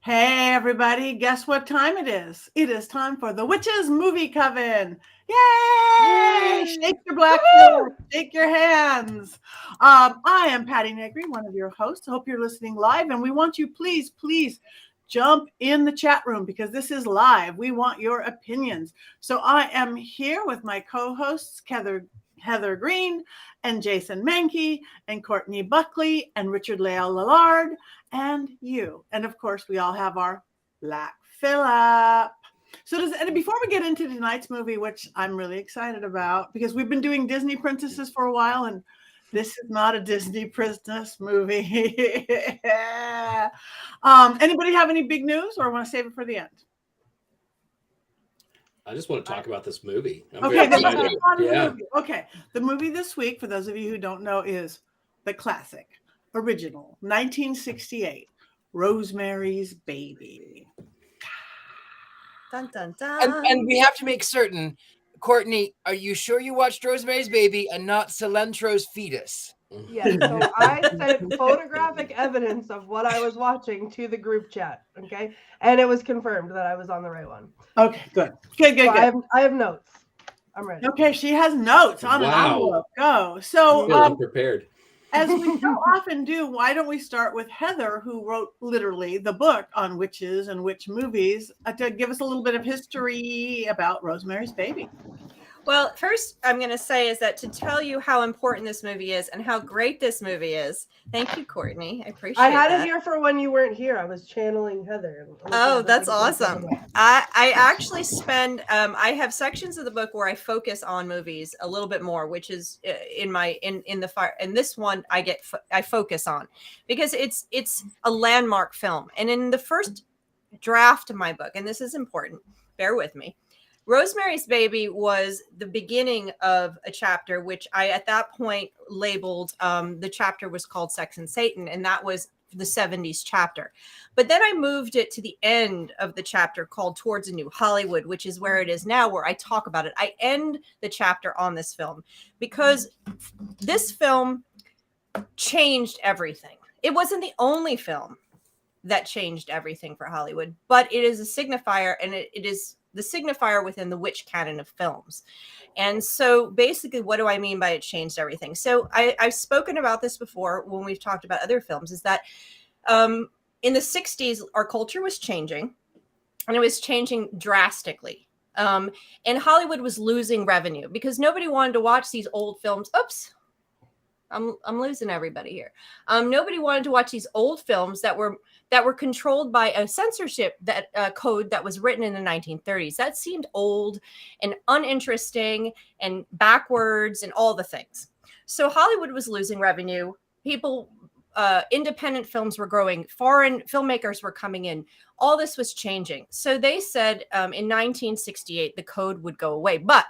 Hey, everybody, guess what time it is? It is time for the Witches Movie Coven. Yay! Shake your black foot, shake your hands. I am Patti Negri, one of your hosts. I hope you're listening live, and we want you, please, jump in the chat room because this is live. We want your opinions. So I am here with my co-hosts, Heather Greene and Jason Mankey and Courtney Buckley and Richard-Lael Lillard and you. And of course, we all have our Black Phillip. So before we get into tonight's movie, which I'm really excited about, because we've been doing Disney princesses for a while, and this is not a Disney princess movie. Anybody have any big news or want to save it for the end? I just want to talk about this movie. Okay, the movie this week, for those of you who don't know, is the classic, original, 1968, Rosemary's Baby. Dun, dun, dun. And we have to make certain, Courtney, are you sure you watched Rosemary's Baby and not Cilantro's Fetus? Yes, so I sent photographic evidence of what I was watching to the group chat, okay? And it was confirmed that I was on the right one. Okay, good. I have notes. I'm ready. Okay, she has notes on an envelope. Go. So, I'm prepared. As we so often do, why don't we start with Heather, who wrote literally the book on witches and witch movies, to give us a little bit of history about Rosemary's Baby. Well, first I'm going to say is that to tell you how important this movie is and how great this movie is. Thank you, Courtney. I appreciate it. I had it here for when you weren't here. I was channeling Heather. Oh, that's awesome. I actually spend, I have sections of the book where I focus on movies a little bit more, which is in the fire. And this one I focus on because it's a landmark film. And in the first draft of my book, and this is important, bear with me. Rosemary's Baby was the beginning of a chapter, which I, at that point, labeled, the chapter was called Sex and Satan, and that was the 70s chapter. But then I moved it to the end of the chapter called Towards a New Hollywood, which is where it is now, where I talk about it. I end the chapter on this film because this film changed everything. It wasn't the only film that changed everything for Hollywood, but it is a signifier, and it is the signifier within the witch canon of films. And so basically, what do I mean by it changed everything? So I've spoken about this before when we've talked about other films, is that in the 60s, our culture was changing, and it was changing drastically. And Hollywood was losing revenue because nobody wanted to watch these old films. Oops, I'm losing everybody here. Nobody wanted to watch these old films that were controlled by a censorship code that was written in the 1930s. That seemed old and uninteresting and backwards and all the things. So Hollywood was losing revenue. Independent films were growing. Foreign filmmakers were coming in. All this was changing. So they said in 1968, the code would go away. But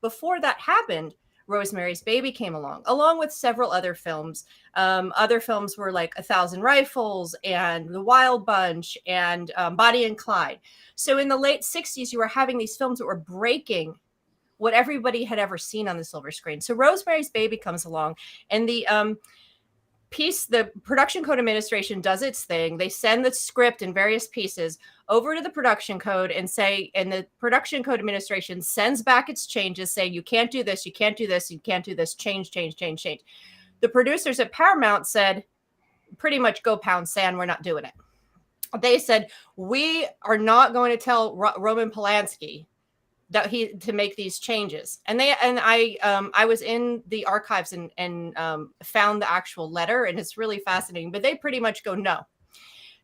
before that happened, Rosemary's Baby came along with several other films. Other films were like 1,000 Rifles and The Wild Bunch and Bonnie and Clyde. So in the late 60s, you were having these films that were breaking what everybody had ever seen on the silver screen. So Rosemary's Baby comes along, and the production code administration does its thing. They send the script in various pieces over to the production code and the production code administration sends back its changes saying, you can't do this, you can't do this, you can't do this, change. The producers at Paramount said, pretty much go pound sand, we're not doing it. They said, we are not going to tell Roman Polanski to make these changes. And I was in the archives and found the actual letter, and it's really fascinating, but they pretty much go, no.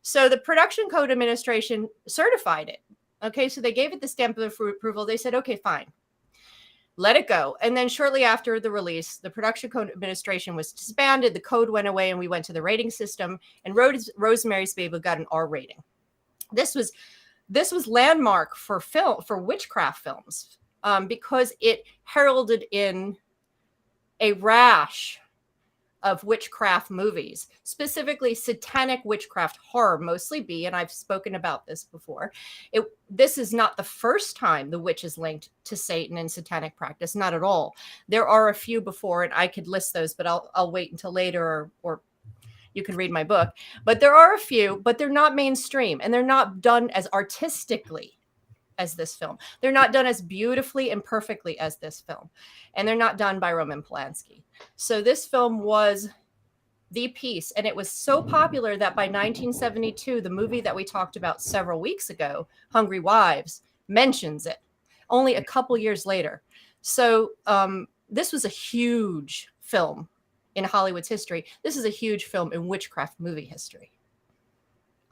So the production code administration certified it. Okay. So they gave it the stamp of approval. They said, okay, fine, let it go. And then shortly after the release, the production code administration was disbanded. The code went away, and we went to the rating system, and Rosemary's Baby got an R rating. This was landmark for witchcraft films because it heralded in a rash of witchcraft movies, specifically satanic witchcraft horror, mostly B, and I've spoken about this before. This is not the first time the witch is linked to Satan and satanic practice, not at all. There are a few before, and I could list those, but I'll wait until later or you can read my book. But there are a few, but they're not mainstream, and they're not done as artistically as this film. They're not done as beautifully and perfectly as this film. And they're not done by Roman Polanski. So this film was the piece, and it was so popular that by 1972, the movie that we talked about several weeks ago, Hungry Wives, mentions it only a couple years later. So this was a huge film in Hollywood's history. This is a huge film in witchcraft movie history.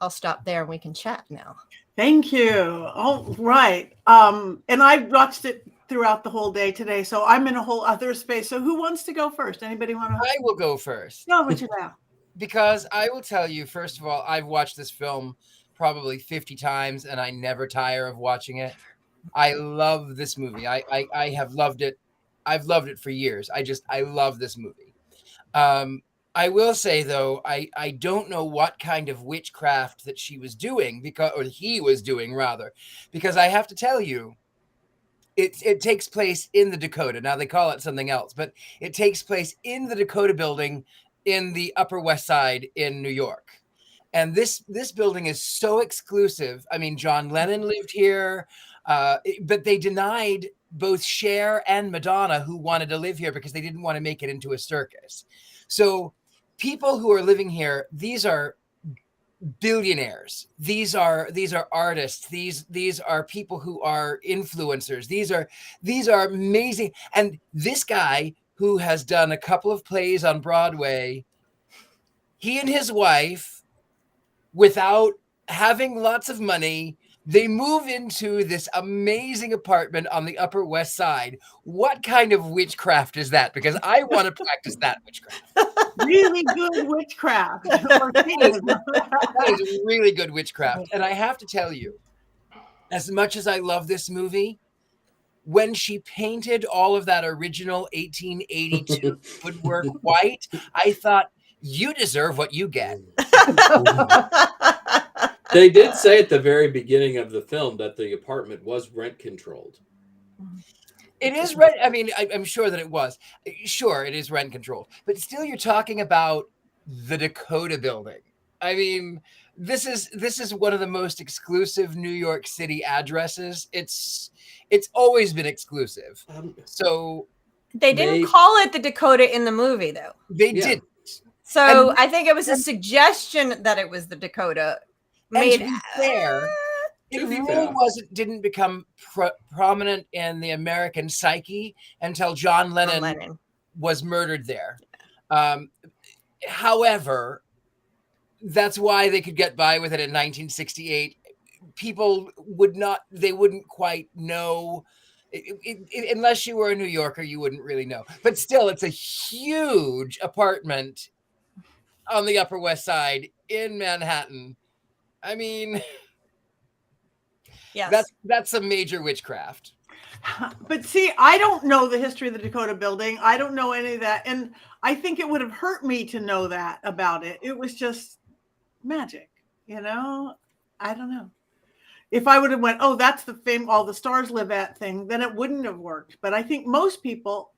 I'll stop there and we can chat now. Thank you. All right. And I watched it throughout the whole day today, so I'm in a whole other space. So who wants to go first? Anybody want to? I will go first. No, but you now. Because I will tell you, first of all, I've watched this film probably 50 times and I never tire of watching it. I love this movie. I have loved it. I've loved it for years. I love this movie. I will say, though, I don't know what kind of witchcraft that she was doing, or he was doing, rather, because I have to tell you, it takes place in the Dakota. Now, they call it something else, but it takes place in the Dakota building in the Upper West Side in New York. And this building is so exclusive. I mean, John Lennon lived here, but they denied both Cher and Madonna, who wanted to live here, because they didn't want to make it into a circus. So people who are living here, these are billionaires. These are artists. These are people who are influencers. These are amazing. And this guy who has done a couple of plays on Broadway, he and his wife, without having lots of money, they move into this amazing apartment on the Upper West Side. What kind of witchcraft is that? Because I want to practice that witchcraft. Really good witchcraft. That is really good witchcraft. And I have to tell you, as much as I love this movie, when she painted all of that original 1882 woodwork white, I thought, you deserve what you get. They did say at the very beginning of the film that the apartment was rent controlled. It is rent. I mean, I'm sure that it was. Sure, it is rent controlled. But still, you're talking about the Dakota building. I mean, this is one of the most exclusive New York City addresses. It's always been exclusive. So they didn't call it the Dakota in the movie, though. They didn't. So I think it was a suggestion that it was the Dakota. Made to be fair, it really didn't become prominent in the American psyche until John Lennon was murdered there. However, that's why they could get by with it in 1968. People wouldn't quite know. Unless you were a New Yorker, you wouldn't really know. But still, it's a huge apartment on the Upper West Side in Manhattan. I mean, yes, that's some major witchcraft. But see, I don't know the history of the Dakota building. I don't know any of that. And I think it would have hurt me to know that about it. It was just magic, you know? I don't know. If I would have went, oh, that's the fame all the stars live at thing, then it wouldn't have worked. But I think most people,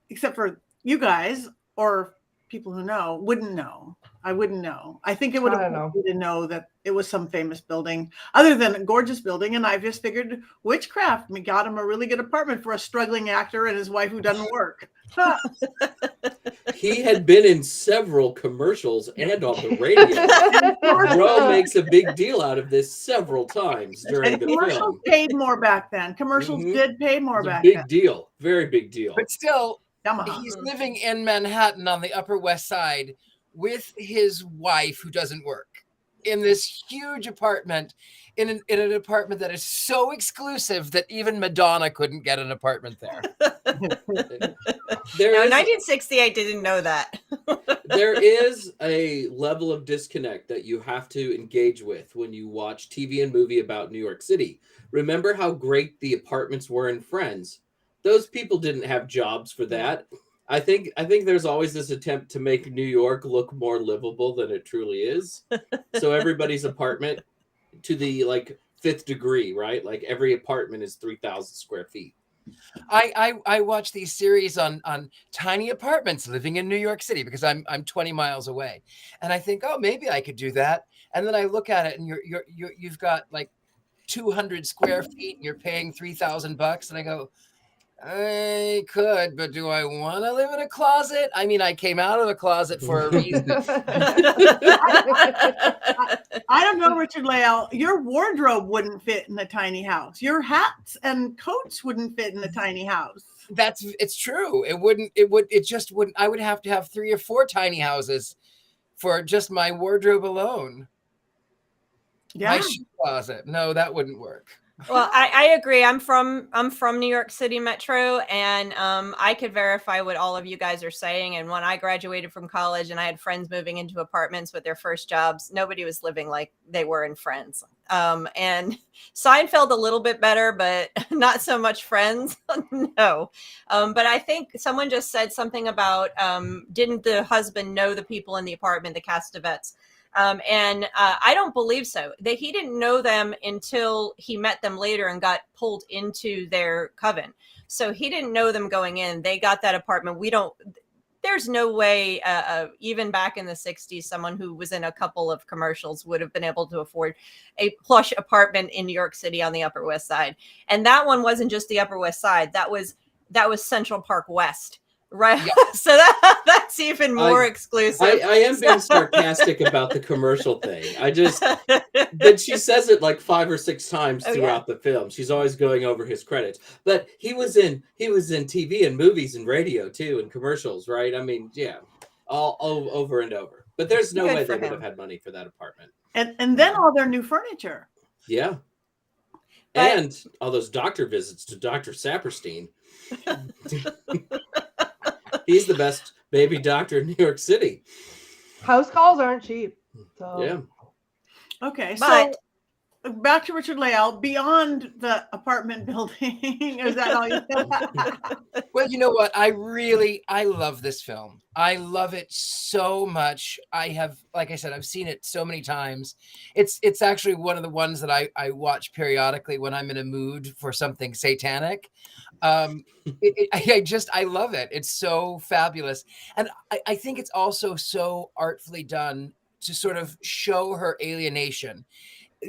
except for you guys or people who know, wouldn't know. I wouldn't know. I think it would have helped me to know that it was some famous building other than a gorgeous building. And I just figured witchcraft. We got him a really good apartment for a struggling actor and his wife who doesn't work. He had been in several commercials and on the radio. Ro makes a big deal out of this several times during the film. Commercials paid more back then. Commercials did pay more back then. Big deal. Very big deal. But still, he's living in Manhattan on the Upper West Side with his wife who doesn't work in this huge apartment, in an apartment that is so exclusive that even Madonna couldn't get an apartment there. No, 1968 didn't know that. There is a level of disconnect that you have to engage with when you watch TV and movie about New York City. Remember how great the apartments were in Friends? Those people didn't have jobs for that. I think there's always this attempt to make New York look more livable than it truly is. So everybody's apartment to the fifth degree, right? Like every apartment is 3,000 square feet. I watch these series on tiny apartments living in New York City because I'm 20 miles away, and I think, oh, maybe I could do that. And then I look at it, and you've got like 200 square feet, and you're paying $3,000, and I go, I could, but do I want to live in a closet? I mean, I came out of a closet for a reason. I don't know, Richard-Lael, your wardrobe wouldn't fit in the tiny house. Your hats and coats wouldn't fit in the tiny house. It's true. It just wouldn't. I would have to have 3 or 4 tiny houses for just my wardrobe alone. Yeah. My shoe closet. No, that wouldn't work. Well, I agree. I'm from New York City Metro, and I could verify what all of you guys are saying. And when I graduated from college and I had friends moving into apartments with their first jobs, nobody was living like they were in Friends. And Seinfeld a little bit better, but not so much Friends. No. But I think someone just said something about didn't the husband know the people in the apartment, the Castevets? And I don't believe so. He didn't know them until he met them later and got pulled into their coven. So he didn't know them going in. They got that apartment. There's no way, even back in the 60s, someone who was in a couple of commercials would have been able to afford a plush apartment in New York City on the Upper West Side. And that one wasn't just the Upper West Side. That was Central Park West. Right. Yeah. So that's even more exclusive. I am being sarcastic about the commercial thing. But she says it like 5 or 6 times throughout the film. She's always going over his credits. But he was in TV and movies and radio too, and commercials, right? I mean, yeah, all over and over. But there's no way they would have had money for that apartment. And then all their new furniture. Yeah. And all those doctor visits to Dr. Saperstein. He's the best baby doctor in New York City. House calls aren't cheap. So. Yeah. Okay, so back to Richard-Lael, beyond the apartment building. Is that all you said? Well, you know what? I love this film. I love it so much. Like I said, I've seen it so many times. It's actually one of the ones that I watch periodically when I'm in a mood for something satanic. I love it. It's so fabulous. And I think it's also so artfully done to sort of show her alienation.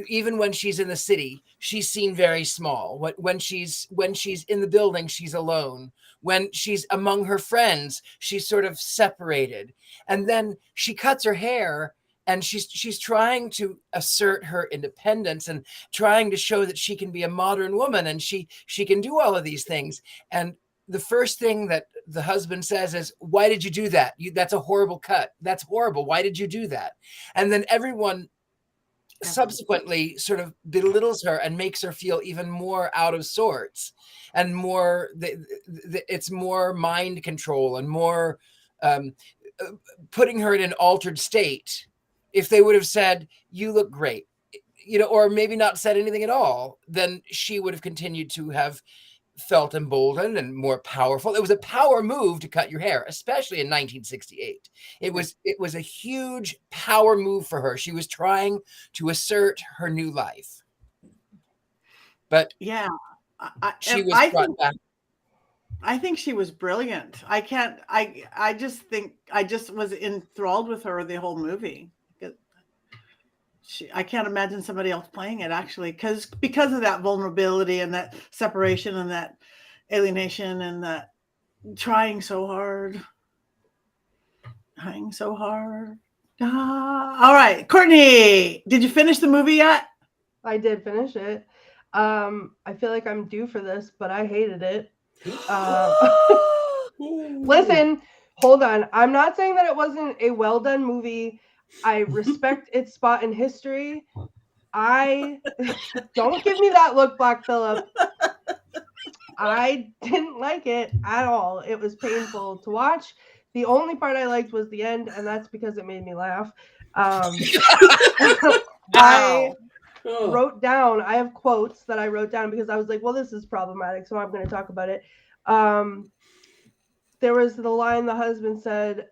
Even when she's in the city, she's seen very small. When she's in the building, she's alone. When she's among her friends, she's sort of separated. And then she cuts her hair, and she's trying to assert her independence and trying to show that she can be a modern woman, and she can do all of these things. And the first thing that the husband says is, "Why did you do that? That's a horrible cut. That's horrible. Why did you do that?" And then everyone subsequently sort of belittles her and makes her feel even more out of sorts, and more it's more mind control and more putting her in an altered state. If they would have said, "You look great," or maybe not said anything at all, then she would have continued to have felt emboldened and more powerful. It was a power move to cut your hair, especially in 1968. It was a huge power move for her. She was trying to assert her new life. But yeah, she was brought back. I think she was brilliant. I just was enthralled with her the whole movie. I can't imagine somebody else playing it, actually, because of that vulnerability and that separation and that alienation and that trying so hard. All right, Courtney, did you finish the movie yet? I did finish it. I feel like I'm due for this, but I hated it. Listen, hold on. I'm not saying that it wasn't a well done movie. I respect its spot in history. Don't give me that look, Black Phillip. I didn't like it at all. It was painful to watch. The only part I liked was the end, and that's because it made me laugh. I wrote down, I have quotes that I wrote down because I was like, well, this is problematic, so I'm going to talk about it. There was the line the husband said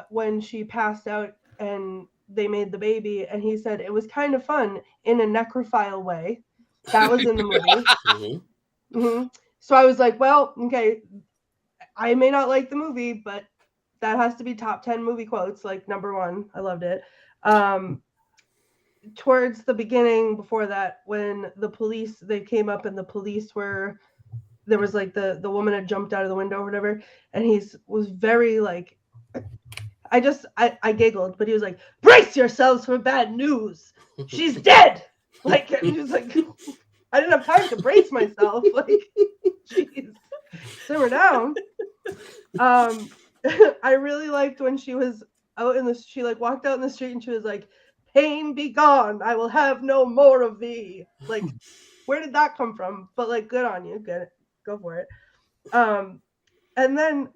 when she passed out and they made the baby, and he said it was kind of fun in a necrophile way. That was in the movie. So I was like, well, okay, I may not like the movie, but that has to be top 10 movie quotes, like number one. I loved it. Towards the beginning, before that, when the police, they came up and the police were, there was like the woman had jumped out of the window or whatever, and was very like, I giggled, but he was like, brace yourselves for bad news. She's dead. Like, he was like, I didn't have time to brace myself. Like, jeez, simmer down. I really liked when she was out she like walked out in the street and she was like, pain be gone, I will have no more of thee. Like, where did that come from? But like, good on you, get it, go for it. And then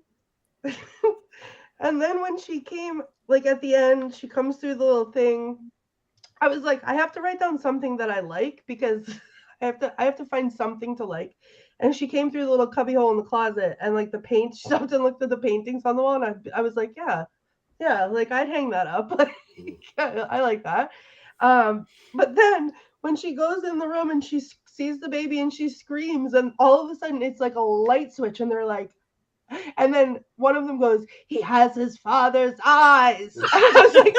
and then when she came, like at the end, she comes through the little thing. I was like, I have to write down something that I like, because I have to find something to like. And she came through the little cubby hole in the closet, and like the paint, she stopped and looked at the paintings on the wall, and I was like, yeah, like I'd hang that up. Like, yeah, I like that. But then when she goes in the room and she sees the baby and she screams, and all of a sudden it's like a light switch, and they're like, and then one of them goes, he has his father's eyes. I was like,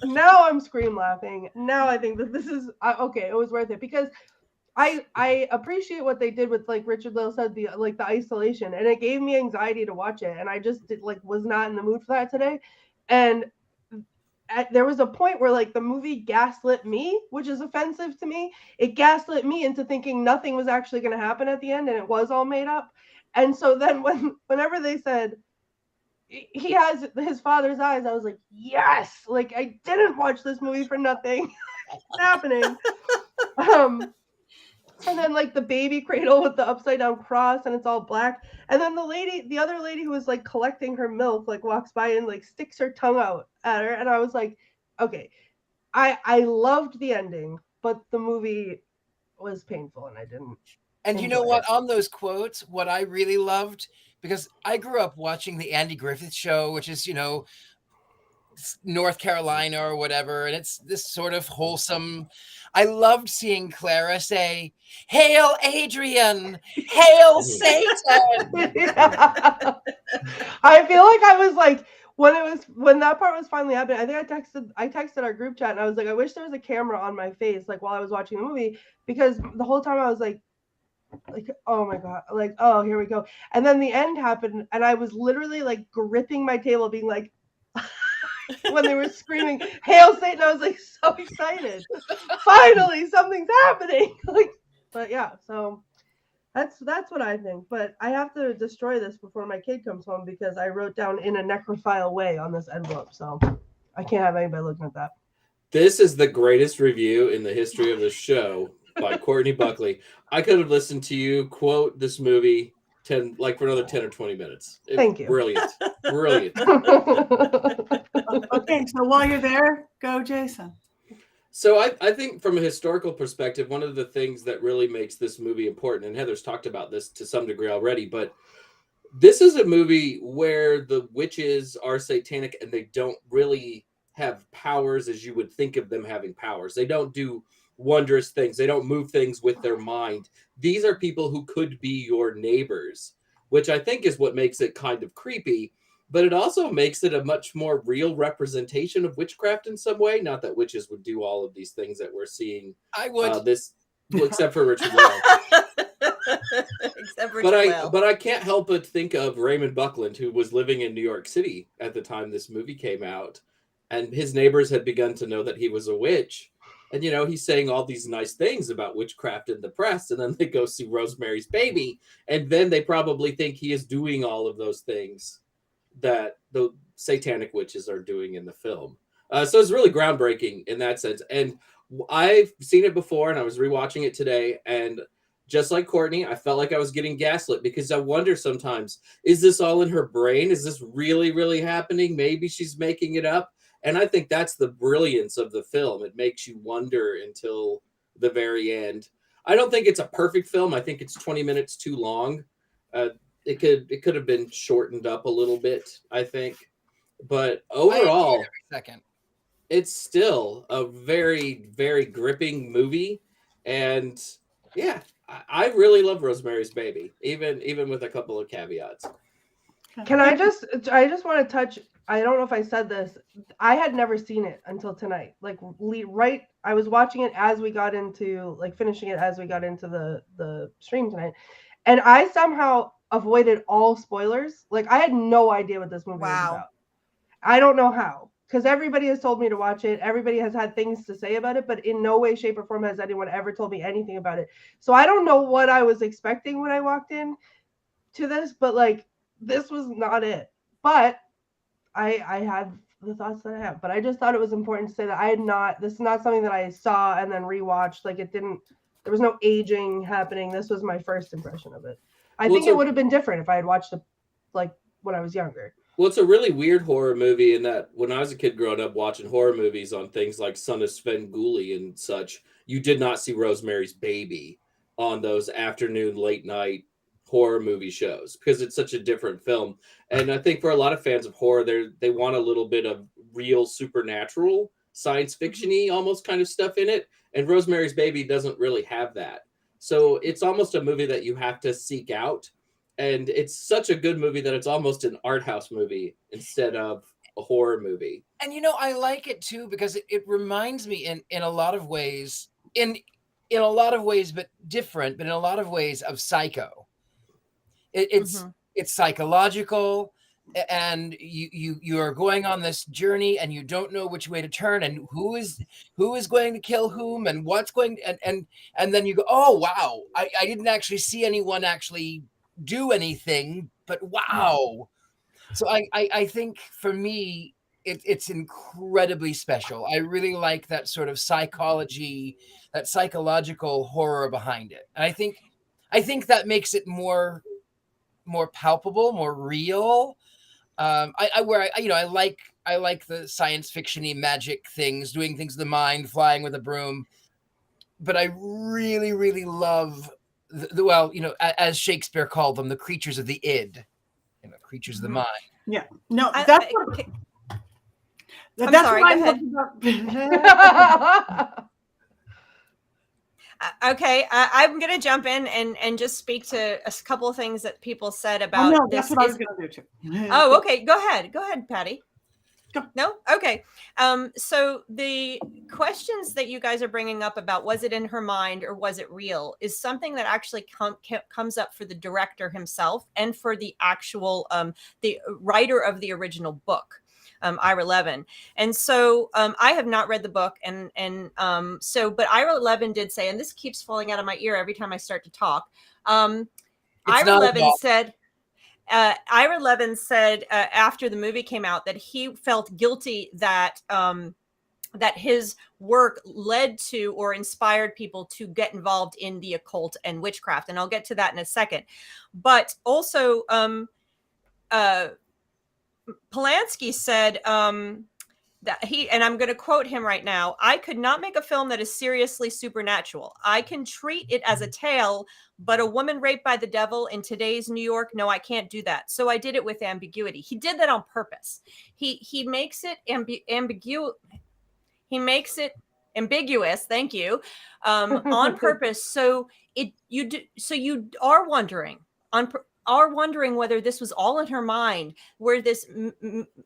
now I'm scream laughing. Now I think that this is okay. It was worth it, because I appreciate what they did with, like Richard-Lael said, the isolation, and it gave me anxiety to watch it, and I just was not in the mood for that today. And there was a point where like the movie gaslit me, which is offensive to me. It gaslit me into thinking nothing was actually going to happen at the end, and it was all made up. And so then whenever they said he has his father's eyes, I was like, yes, like I didn't watch this movie for nothing. It's happening. And then like the baby cradle with the upside down cross, and it's all black. And then the other lady who was like collecting her milk, like walks by and like sticks her tongue out at her. And I was like, okay, I loved the ending, but the movie was painful and I didn't. And you know what? On those quotes, what I really loved, because I grew up watching the Andy Griffith Show, which is, North Carolina or whatever, and it's this sort of wholesome. I loved seeing Clara say, "Hail Adrian, hail Satan." Yeah. I feel like I was like, when that part was finally happening, I think I texted our group chat, and I was like, I wish there was a camera on my face, like while I was watching the movie, because the whole time I was like, oh my god, like, oh, here we go. And then the end happened, and I was literally like gripping my table, being like, when they were screaming "Hail Satan," I was like so excited. Finally, something's happening. But yeah, so that's what I think. But I have to destroy this before my kid comes home, because I wrote down "in a necrophile way" on this envelope, so I can't have anybody looking at that. This is the greatest review in the history of the show by Courtney Buckley. I could have listened to you quote this movie for another 10 or 20 minutes. Thank you. Brilliant. Okay, so while you're there, go Jason. So I think from a historical perspective, one of the things that really makes this movie important, and Heather's talked about this to some degree already, but this is a movie where the witches are satanic and they don't really have powers as you would think of them having powers. They don't do wondrous things. They don't move things with their mind. These are people who could be your neighbors, which I think is what makes it kind of creepy, but it also makes it a much more real representation of witchcraft in some way. Not that witches would do all of these things that we're seeing. I would. Except for Richard-Lael. Except Richard-Lael. But I can't help but think of Raymond Buckland, who was living in New York City at the time this movie came out, and his neighbors had begun to know that he was a witch. And, he's saying all these nice things about witchcraft in the press, and then they go see Rosemary's Baby, and then they probably think he is doing all of those things that the satanic witches are doing in the film. So it's really groundbreaking in that sense. And I've seen it before, and I was rewatching it today, and just like Courtney, I felt like I was getting gaslit, because I wonder sometimes, is this all in her brain? Is this really, really happening? Maybe she's making it up. And I think that's the brilliance of the film. It makes you wonder until the very end. I don't think it's a perfect film. I think it's 20 minutes too long. It could have been shortened up a little bit, I think. But overall, it's still a very, very gripping movie. And yeah, I really love Rosemary's Baby, even with a couple of caveats. Can I just want to touch, I don't know if I said this. I had never seen it until tonight. Like I was watching it as we got into, like finishing it as we got into the stream tonight. And I somehow avoided all spoilers. Like I had no idea what this movie was about. I don't know how, because everybody has told me to watch it. Everybody has had things to say about it, but in no way, shape, or form has anyone ever told me anything about it. So I don't know what I was expecting when I walked in to this, but like this was not it. But I had the thoughts that I have. But I just thought it was important to say that this is not something that I saw and then rewatched. Like there was no aging happening. This was my first impression of it. I think it would have been different if I had watched it like when I was younger. Well, it's a really weird horror movie in that when I was a kid growing up watching horror movies on things like Son of Svengoolie and such, you did not see Rosemary's Baby on those afternoon, late night horror movie shows because it's such a different film. And I think for a lot of fans of horror, they want a little bit of real supernatural, science fiction-y almost kind of stuff in it. And Rosemary's Baby doesn't really have that. So it's almost a movie that you have to seek out. And it's such a good movie that it's almost an art house movie instead of a horror movie. And I like it too because it reminds me in a lot of ways, in a lot of ways, but different, but in a lot of ways of Psycho. It's psychological, and you are going on this journey, and you don't know which way to turn, and who is going to kill whom, and what's going, and then you go, oh wow, I didn't actually see anyone actually do anything, but wow. So I think for me it's incredibly special. I really like that sort of psychology, that psychological horror behind it. And I think that makes it more palpable, more real. I like the science fiction-y magic things, doing things with the mind, flying with a broom, but I really, really love as Shakespeare called them, the creatures of the id, creatures of the mind. Yeah, no, I'm sorry. Go ahead. Okay, I'm going to jump in and just speak to a couple of things that people said about no, this. that's what I was going to do too. Oh, okay. Go ahead, Patty. No? Okay. So the questions that you guys are bringing up about was it in her mind or was it real is something that actually comes up for the director himself and for the actual the writer of the original book, Ira Levin. And so I have not read the book, but Ira Levin did say, and this keeps falling out of my ear every time I start to talk. Ira Levin said after the movie came out that he felt guilty that that his work led to or inspired people to get involved in the occult and witchcraft. And I'll get to that in a second. But also, Polanski said that and I'm going to quote him right now, I could not make a film that is seriously supernatural. I can treat it as a tale, but a woman raped by the devil in today's New York, no, I can't do that. So I did it with ambiguity. He did that on purpose. He makes it ambiguous. Thank you. On purpose. So you are wondering whether this was all in her mind, where this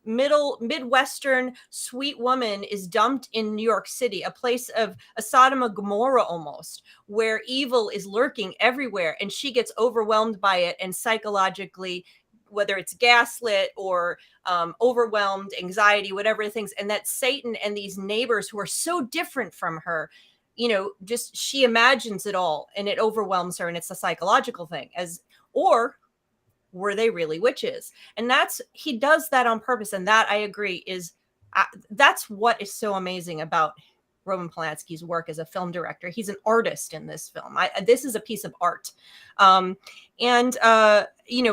Midwestern sweet woman is dumped in New York City, a place of a Sodom and Gomorrah almost, where evil is lurking everywhere, and she gets overwhelmed by it and psychologically, whether it's gaslit or overwhelmed, anxiety, whatever the things, and that Satan and these neighbors who are so different from her, just she imagines it all and it overwhelms her, and it's a psychological thing. Or were they really witches? And he does that on purpose. And that, I agree, that's what is so amazing about Roman Polanski's work as a film director. He's an artist in this film. This is a piece of art.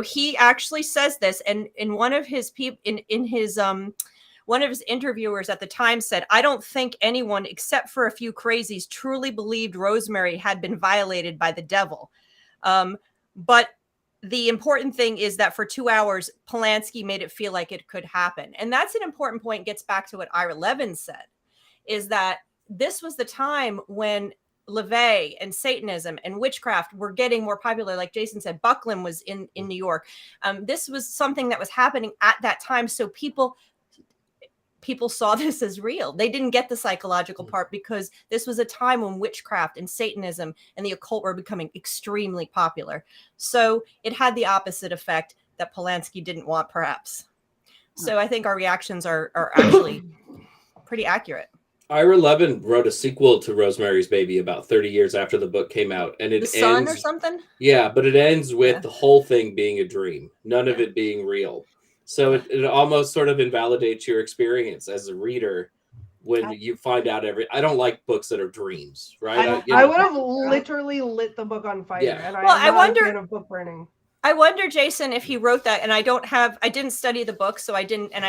He actually says this, and in one of his one of his interviewers at the time said, I don't think anyone except for a few crazies truly believed Rosemary had been violated by the devil. But the important thing is that for 2 hours, Polanski made it feel like it could happen. And that's an important point. Gets back to what Ira Levin said, is that this was the time when LaVey and Satanism and witchcraft were getting more popular. Like Jason said, Buckland was in New York. This was something that was happening at that time. So people saw this as real. They didn't get the psychological part because this was a time when witchcraft and Satanism and the occult were becoming extremely popular. So it had the opposite effect that Polanski didn't want, perhaps. So I think our reactions are actually pretty accurate. Ira Levin wrote a sequel to Rosemary's Baby about 30 years after the book came out, and it The Sun ends or something? Yeah, but it ends with the whole thing being a dream, none of it being real. So it almost sort of invalidates your experience as a reader when you find out I don't like books that are dreams, right? I would have literally lit the book on fire. Yeah. And Well, I I'm not wonder- a fan of book burning. I wonder, Jason, if he wrote that, and I didn't study the book, so I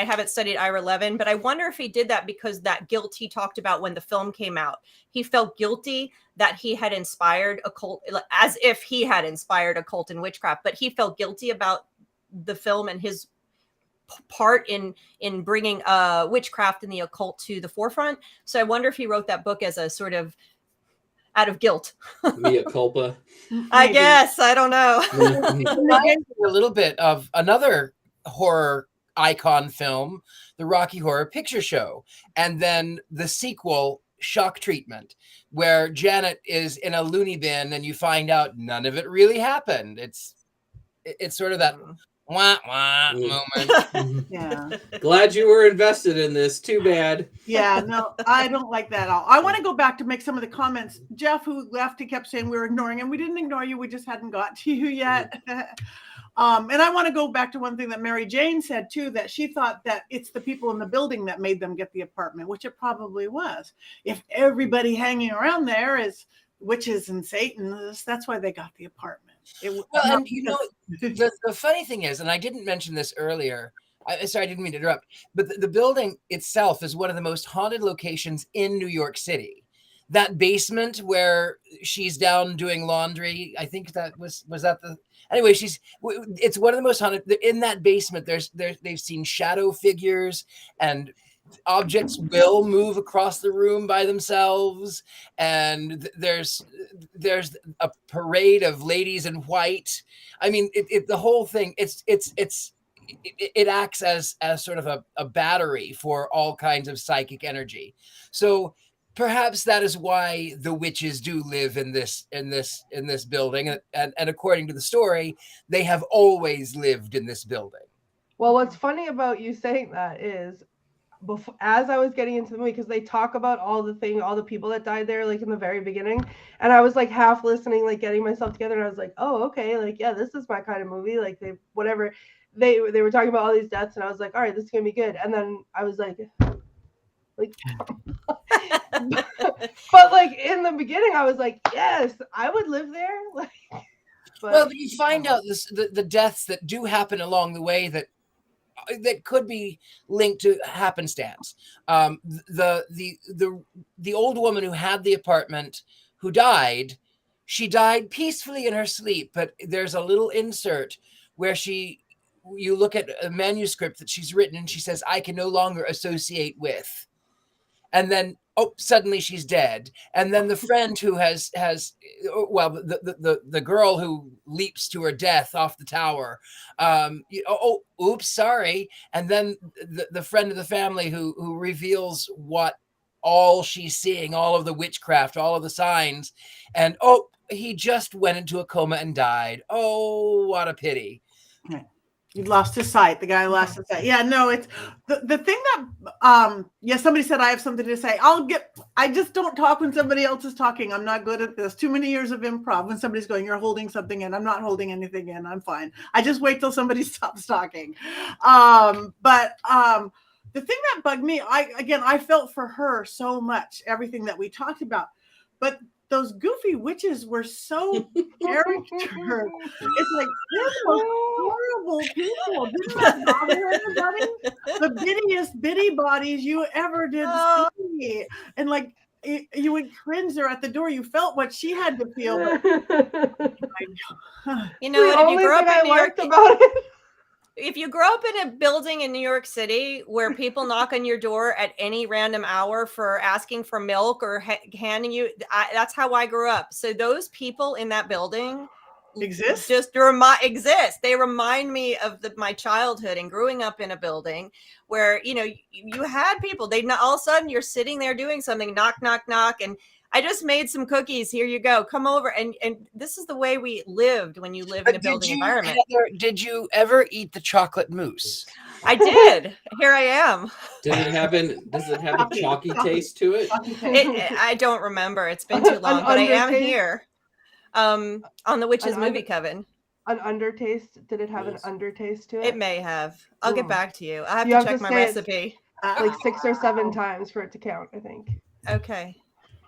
haven't studied Ira Levin, but I wonder if he did that because that guilt he talked about when the film came out. He felt guilty that he had inspired occult, as if he had inspired occult and witchcraft, but he felt guilty about the film and his part in bringing witchcraft and the occult to the forefront. So I wonder if he wrote that book as a sort of out of guilt. Mea culpa. I guess. I don't know. A little bit of another horror icon film, the Rocky Horror Picture Show, and then the sequel, Shock Treatment, where Janet is in a loony bin and you find out none of it really happened. It's sort of that wah wah moment. Yeah. Glad you were invested in this. Too bad. Yeah, no, I don't like that at all. I want to go back to make some of the comments. Jeff, who left, he kept saying we were ignoring him. We didn't ignore you. We just hadn't got to you yet. And I want to go back to one thing that Mary Jane said too, that she thought that it's the people in the building that made them get the apartment, which it probably was. If everybody hanging around there is witches and Satanists, that's why they got the apartment. Well, and you know, the funny thing is, and I didn't mention this earlier, sorry, I didn't mean to interrupt, but the building itself is one of the most haunted locations in New York City. That basement where she's down doing laundry, I think that was that the, anyway, it's one of the most haunted. In that basement, they've seen shadow figures and objects will move across the room by themselves, and there's a parade of ladies in white. I mean, the whole thing, it acts as sort of a battery for all kinds of psychic energy. So perhaps that is why the witches do live in this building, and according to the story, they have always lived in this building. Well, what's funny about you saying that is, before, as I was getting into the movie, because they talk about all the people that died there, like in the very beginning, and I was like half listening, like getting myself together, and I was like, oh, okay, like yeah, this is my kind of movie. Like they were talking about all these deaths, and I was like, all right, this is gonna be good. And then I was like but like in the beginning, I was like, yes, I would live there. Like, but you find out the deaths that do happen along the way that could be linked to happenstance. The old woman who had the apartment, who died, she died peacefully in her sleep, but there's a little insert where you look at a manuscript that she's written and she says, I can no longer associate with. And then, suddenly she's dead. And then the friend who the girl who leaps to her death off the tower, oops, sorry. And then the friend of the family who reveals what all she's seeing, all of the witchcraft, all of the signs. And, he just went into a coma and died. Oh, what a pity. He lost his sight. The guy lost his sight. Yeah, no, it's the thing that somebody said I have something to say. I just don't talk when somebody else is talking. I'm not good at this. Too many years of improv. When somebody's going, you're holding something in. I'm not holding anything in. I'm fine. I just wait till somebody stops talking. But the thing that bugged me, I felt for her so much, everything that we talked about. But those goofy witches were so character. It's like, they're the most horrible people. Didn't that bother everybody? The bittiest bitty bodies you ever did see. And like, you would cringe there at the door. You felt what she had to feel. But, you know, if you grew up in New York, about it. if you grow up in a building in New York City where people knock on your door at any random hour for asking for milk or handing you, that's how I grew up. So those people in that building Exist? exist. They remind me of my childhood and growing up in a building where, you know, you had people, all of a sudden you're sitting there doing something, knock, knock, knock. And I just made some cookies. Here you go. Come over. And this is the way we lived when you live in a building environment. Heather, did you ever eat the chocolate mousse? I did. Here I am. Does it have a chalky taste to it? I don't remember. It's been too long, but I am here on the Witches Movie Coven. An undertaste? Did it have an undertaste to it? It may have. I'll get back to you. I have You to have check to my say it recipe. like 6 or 7 times for it to count, I think. Okay.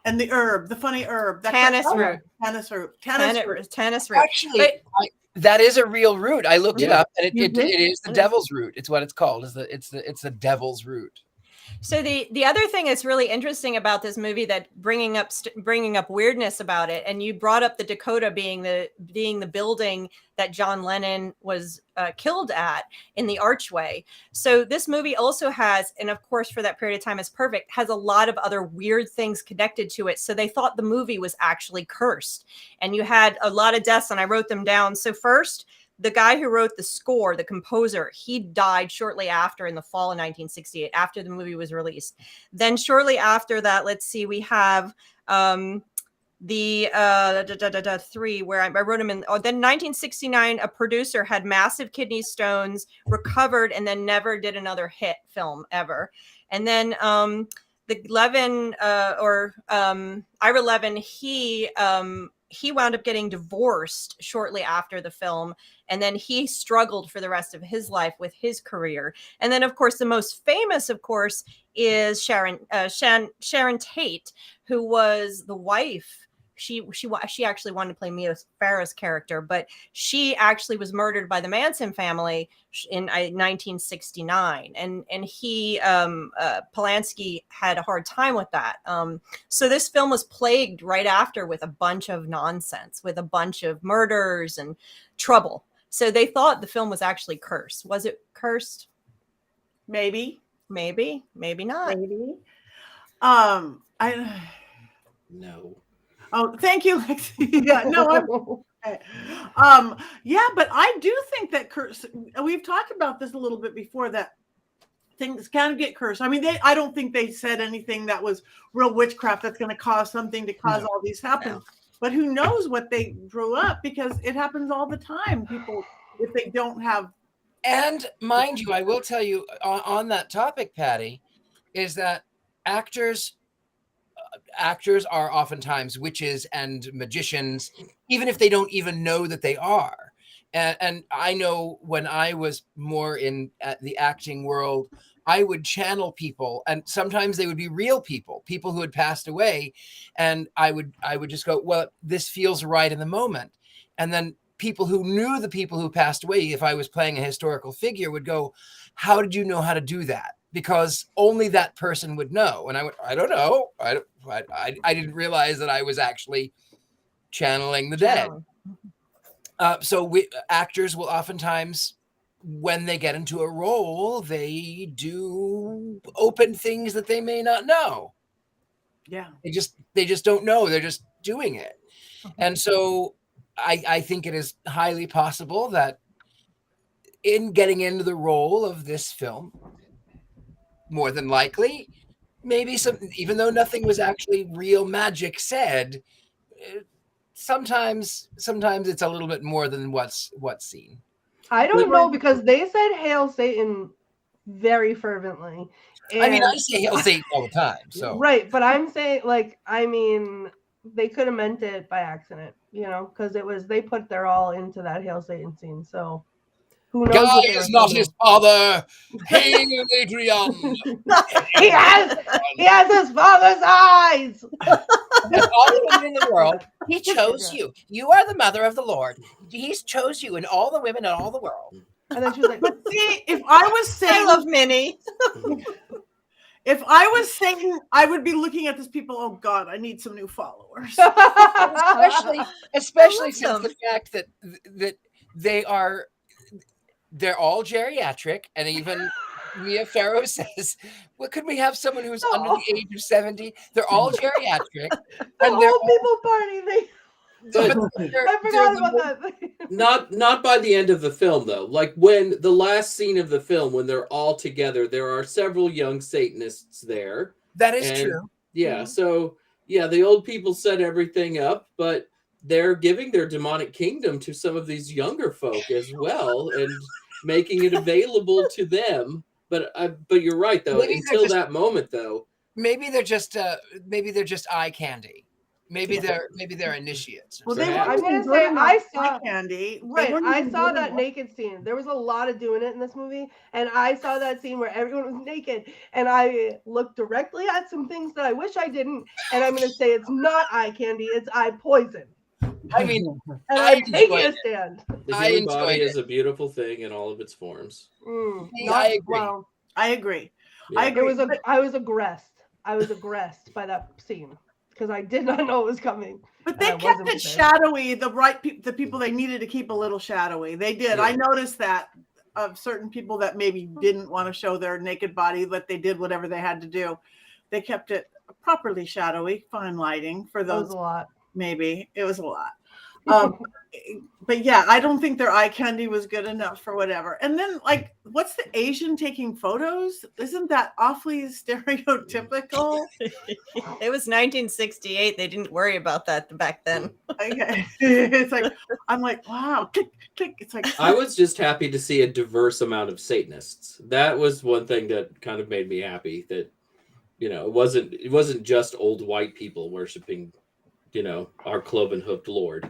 And the funny herb. Tannis root. Tannis root. Tannis root. Actually, that is a real root. I looked it up, and it Mhm. is the devil's root. It's what it's called. It's the devil's root. So the other thing that's really interesting about this movie, that bringing up weirdness about it, and you brought up the Dakota being the building that John Lennon was killed at in the archway. So this movie also has, and of course for that period of time is perfect, has a lot of other weird things connected to it. So they thought the movie was actually cursed, and you had a lot of deaths, and I wrote them down. So first, the guy who wrote the score, the composer, he died shortly after, in the fall of 1968, after the movie was released. Then shortly after that, let's see, we have the 3 where I wrote them in. Then 1969, a producer had massive kidney stones, recovered, and then never did another hit film ever. And then the Levin Ira Levin, he wound up getting divorced shortly after the film, and then he struggled for the rest of his life with his career. And then, of course, the most famous, of course, is Sharon Tate, who was the wife. She actually wanted to play Mia Farrow's character, but she actually was murdered by the Manson family in 1969, and he Polanski had a hard time with that. So this film was plagued right after with a bunch of nonsense, with a bunch of murders and trouble. So they thought the film was actually cursed. Was it cursed? Maybe not. Maybe. No. Oh, thank you, Lexi. Yeah, no, yeah, but I do think that curse. We've talked about this a little bit before, that things can get cursed. I mean, I don't think they said anything that was real witchcraft that's going to cause something to cause all these happen. No. But who knows what they drew up, because it happens all the time. People, if they don't have. And mind you, I will tell you on that topic, Patty, is that actors are oftentimes witches and magicians, even if they don't even know that they are. And I know when I was more in the acting world, I would channel people, and sometimes they would be real people who had passed away. And I would just go, well, this feels right in the moment. And then people who knew the people who passed away, if I was playing a historical figure, would go, how did you know how to do that? Because only that person would know. And I went, I don't know. I didn't realize that I was actually channeling the dead. So actors will oftentimes, when they get into a role, they do open things that they may not know. Yeah. They just don't know. They're just doing it. And so I think it is highly possible that in getting into the role of this film, more than likely, maybe even though nothing was actually real magic said, sometimes it's a little bit more than what's seen. I don't know, because they said Hail Satan very fervently. And I mean, I say Hail Satan all the time. So right, but I'm saying, they could have meant it by accident, because they put their all into that Hail Satan scene. So who knows? Guy is not his father. Hail Adrian. he has his father's eyes. And all the women in the world, he chose you. You are the mother of the Lord. He's chose you, and all the women in all the world. And then she was like, but see, if I was Satan, I love Minnie. If I was Satan, I would be looking at these people. Oh God, I need some new followers. especially since the fact that they are. they're all geriatric, and even Mia Farrow says, "Well, could we have someone who's under the age of 70?" They're all geriatric, The and they're old people party. I forgot about that. Not by the end of the film, though. Like when the last scene of the film, when they're all together, there are several young Satanists there. That is true. Yeah, so yeah, the old people set everything up, but they're giving their demonic kingdom to some of these younger folk as well, and making it available to them. But you're right, though. Until that moment, though, maybe they're just eye candy. Maybe they're initiates. Well, they I'm gonna say I saw candy. Right, I saw that naked scene. There was a lot of doing it in this movie, and I saw that scene where everyone was naked, and I looked directly at some things that I wish I didn't, and I'm gonna say it's not eye candy, it's eye poison. I mean, and I'm taking a stand. The human body is a beautiful thing in all of its forms. I agree. Well, I agree. Yeah. I agree. I was aggressed. I was aggressed by that scene because I did not know it was coming. But they kept it shadowy. The people they needed to keep a little shadowy. They did. Yeah. I noticed that of certain people that maybe didn't want to show their naked body, but they did whatever they had to do. They kept it properly shadowy, fine lighting for those. That was a lot. Maybe it was a lot. But yeah, I don't think their eye candy was good enough for whatever. And then, like, what's the Asian taking photos? Isn't that awfully stereotypical? It was 1968. They didn't worry about that back then. Okay. It's like, I'm like, wow, click, click. It's like, I was just happy to see a diverse amount of Satanists. That was one thing that kind of made me happy, that, you know, it wasn't just old white people worshiping, you know, our cloven-hoofed Lord.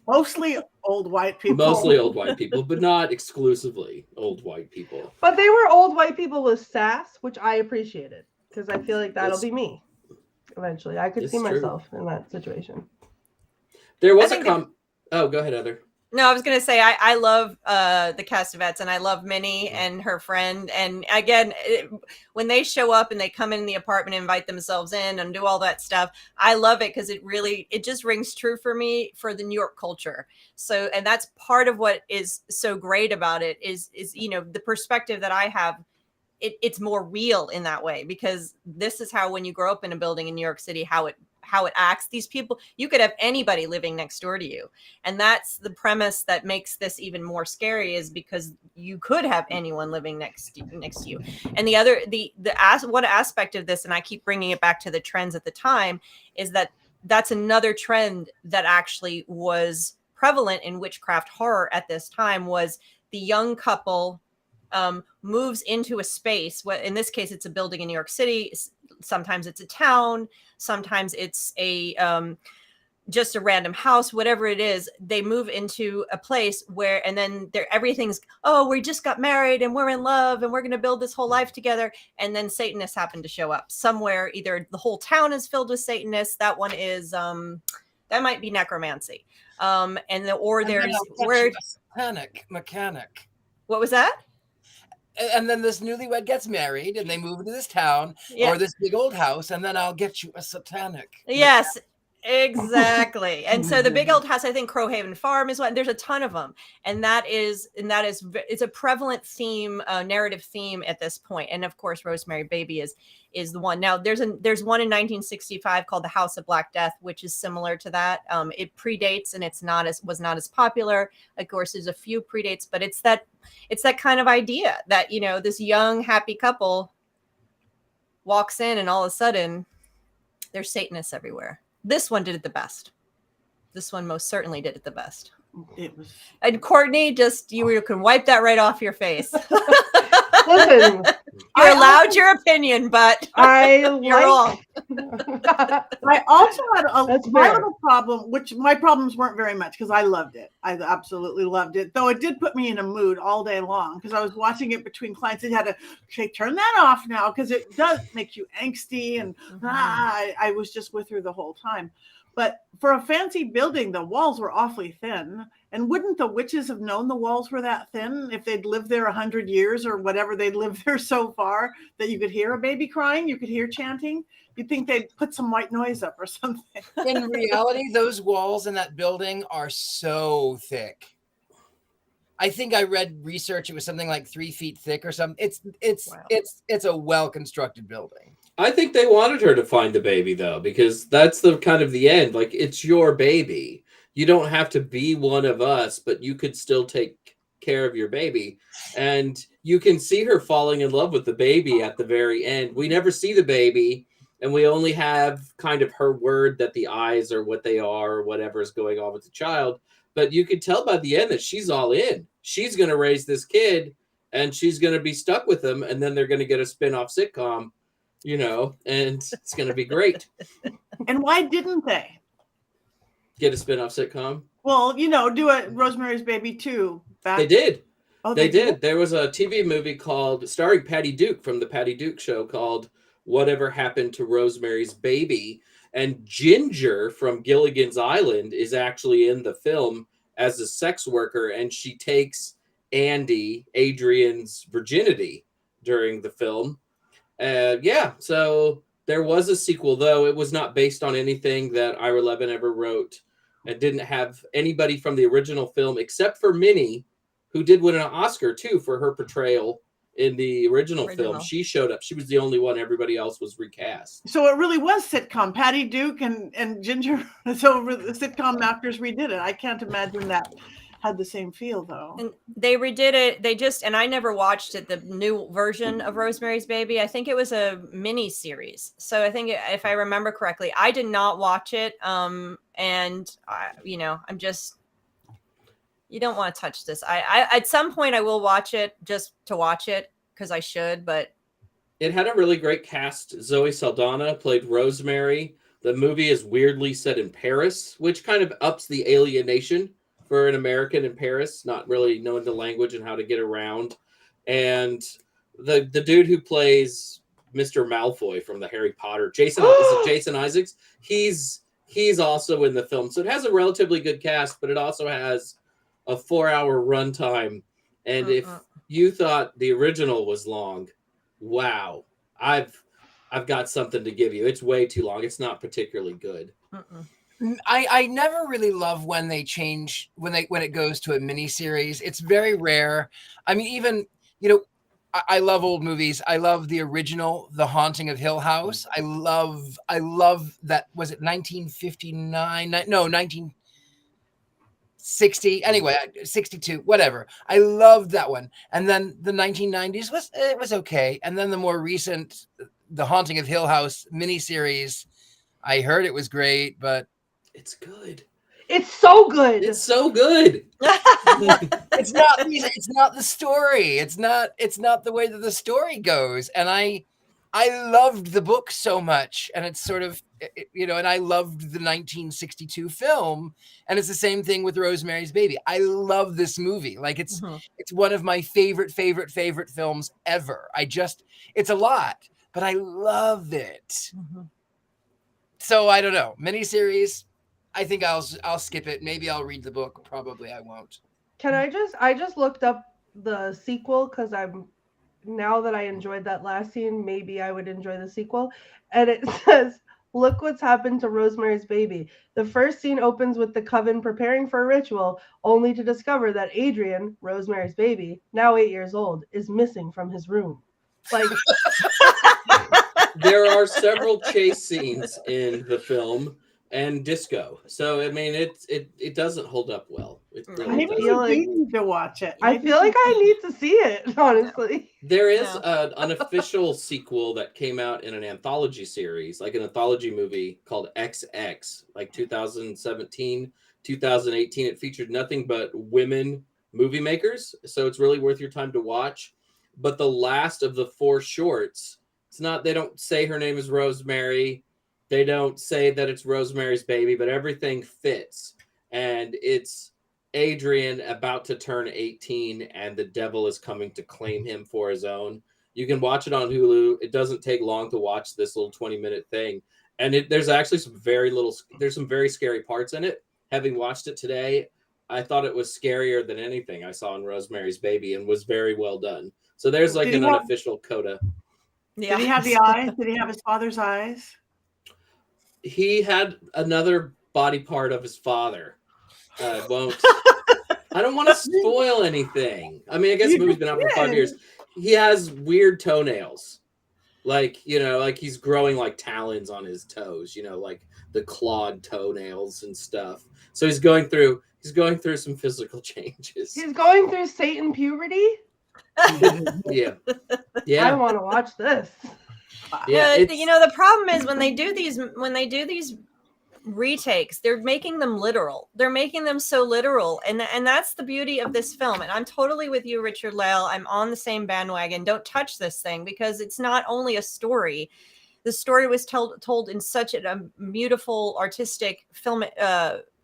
Mostly old white people. Mostly old white people, but not exclusively old white people. But they were old white people with sass, which I appreciated, because I feel like that'll be me eventually. I could see myself in that situation. There was Oh, go ahead, Heather. No, I was going to say, I love the Castavets, and I love Minnie and her friend. And again, when they show up and they come in the apartment and invite themselves in and do all that stuff, I love it because it just rings true for me for the New York culture. So, and that's part of what is so great about it is, you know, the perspective that I have. It's more real in that way, because this is how, when you grow up in a building in New York City, how it acts. These people, you could have anybody living next door to you. And that's the premise that makes this even more scary, is because you could have anyone living next to you. And one aspect of this, and I keep bringing it back to the trends at the time, is that that's another trend that actually was prevalent in witchcraft horror at this time, was the young couple moves into a space. In this case, it's a building in New York City. Sometimes it's a town. Sometimes it's just a random house, whatever it is. They move into a place where, and then everything's, oh, we just got married and we're in love and we're going to build this whole life together. And then Satanists happen to show up somewhere. Either the whole town is filled with Satanists. That one is, that might be necromancy. Or there's where satanic mechanic. What was that? And then this newlywed gets married and they move into this town or this big old house, and then I'll get you a satanic. Yes, exactly. And so the big old house, I think Crowhaven Farm is one. There's a ton of them. And it's a prevalent theme, narrative theme at this point. And of course, Rosemary Baby is the one. Now there's one in 1965 called The House of Black Death, which is similar to that. It predates, and was not as popular. Of course, there's a few predates, but it's that kind of idea that, you know, this young, happy couple walks in and all of a sudden there's Satanists everywhere. This one did it the best. This one most certainly did it the best. It was. And Courtney, you can wipe that right off your face. Listen, you're allowed your opinion, but you're wrong. I also had my little problem, which my problems weren't very much because I loved it. I absolutely loved it, though it did put me in a mood all day long because I was watching it between clients and had to say, turn that off now, because it does make you angsty. And I was just with her the whole time. But for a fancy building, the walls were awfully thin. And wouldn't the witches have known the walls were that thin if they'd lived there 100 years or whatever they'd lived there so far, that you could hear a baby crying, you could hear chanting? You'd think they'd put some white noise up or something. In reality, those walls in that building are so thick. I think I read research. It was something like 3 feet thick or something. Wow. It's a well-constructed building. I think they wanted her to find the baby though, because that's the kind of the end. Like, it's your baby. You don't have to be one of us, but you could still take care of your baby. And you can see her falling in love with the baby at the very end. We never see the baby, and we only have kind of her word that the eyes are what they are, or whatever is going on with the child. But you could tell by the end that she's all in. She's going to raise this kid, and she's going to be stuck with him, and then they're going to get a spin-off sitcom, you know, and it's going to be great. And why didn't they? Get a spin-off sitcom? Well, you know, do a Rosemary's Baby 2. They did. Oh, They did. There was a TV movie starring Patty Duke from the Patty Duke Show called Whatever Happened to Rosemary's Baby. And Ginger from Gilligan's Island is actually in the film as a sex worker, and she takes Andy, Adrian's virginity during the film. Yeah, so there was a sequel, though it was not based on anything that Ira Levin ever wrote. It didn't have anybody from the original film except for Minnie, who did win an Oscar too for her portrayal in the original film. She showed up. She was the only one. Everybody else was recast. So it really was sitcom. Patty Duke and Ginger. So the sitcom actors redid it. I can't imagine that had the same feel though. And they redid it. And I never watched it, the new version of Rosemary's Baby. I think it was a mini series. So I think, if I remember correctly, I did not watch it. And you know, you don't want to touch this. I at some point I will watch it just to watch it because I should, but it had a really great cast. Zoe Saldana played Rosemary. The movie is weirdly set in Paris, which kind of ups the alienation for an American in Paris, not really knowing the language and how to get around. And the dude who plays Mr. Malfoy from the Harry Potter, Jason Isaacs, he's also in the film. So it has a relatively good cast, but it also has a 4-hour runtime. And if you thought the original was long, wow, I've got something to give you. It's way too long. It's not particularly good. I never really love when they change when it goes to a miniseries. It's very rare. I mean, even, you know, I love old movies. I love the original, The Haunting of Hill House. I love that. Was it 1959? No, 1960. Anyway, 62, whatever. I loved that one. And then the 1990s was okay. And then the more recent, The Haunting of Hill House miniseries, I heard it was great, but it's good. It's so good. It's so good. It's not the story. It's not the way that the story goes. And I loved the book so much, and it's sort of, you know, and I loved the 1962 film, and it's the same thing with Rosemary's Baby. I love this movie. Like it's one of my favorite films ever. It's a lot, but I love it. So I don't know. Miniseries, I think I'll skip it. Maybe I'll read the book. Probably I won't. I just looked up the sequel because now that I enjoyed that last scene, maybe I would enjoy the sequel. And it says, look what's happened to Rosemary's Baby. The first scene opens with the Coven preparing for a ritual, only to discover that Adrian, Rosemary's baby, now 8 years old, is missing from his room. Like, there are several chase scenes in the film and disco. So I mean, it doesn't hold up well. It really Maybe you need to watch it. I feel like I need to see it, honestly. There is an unofficial sequel that came out in an anthology series, like an anthology movie called XX, like 2017, 2018. It featured nothing but women movie makers, so it's really worth your time to watch. But the last of the 4 shorts, they don't say her name is Rosemary. They don't say that it's Rosemary's Baby, but everything fits. And it's Adrian about to turn 18, and the devil is coming to claim him for his own. You can watch it on Hulu. It doesn't take long to watch this little 20-minute thing. And there's actually some very scary parts in it. Having watched it today, I thought it was scarier than anything I saw in Rosemary's Baby, and was very well done. So there's like an unofficial coda. Yeah. Did he have the eyes? Did he have his father's eyes? He had another body part of his father. Won't I don't want to spoil anything. I mean, I guess the movie's been out for 5 years. He has weird toenails. Like, like he's growing like talons on his toes, like the clawed toenails and stuff. So he's going through some physical changes. He's going through Satan puberty. Yeah. I want to watch this. Yeah, the problem is when they do these retakes, they're making them literal. They're making them so literal, and that's the beauty of this film. And I'm totally with you, Richard-Lael. I'm on the same bandwagon. Don't touch this thing, because it's not only a story. The story was told in such a beautiful, artistic, film,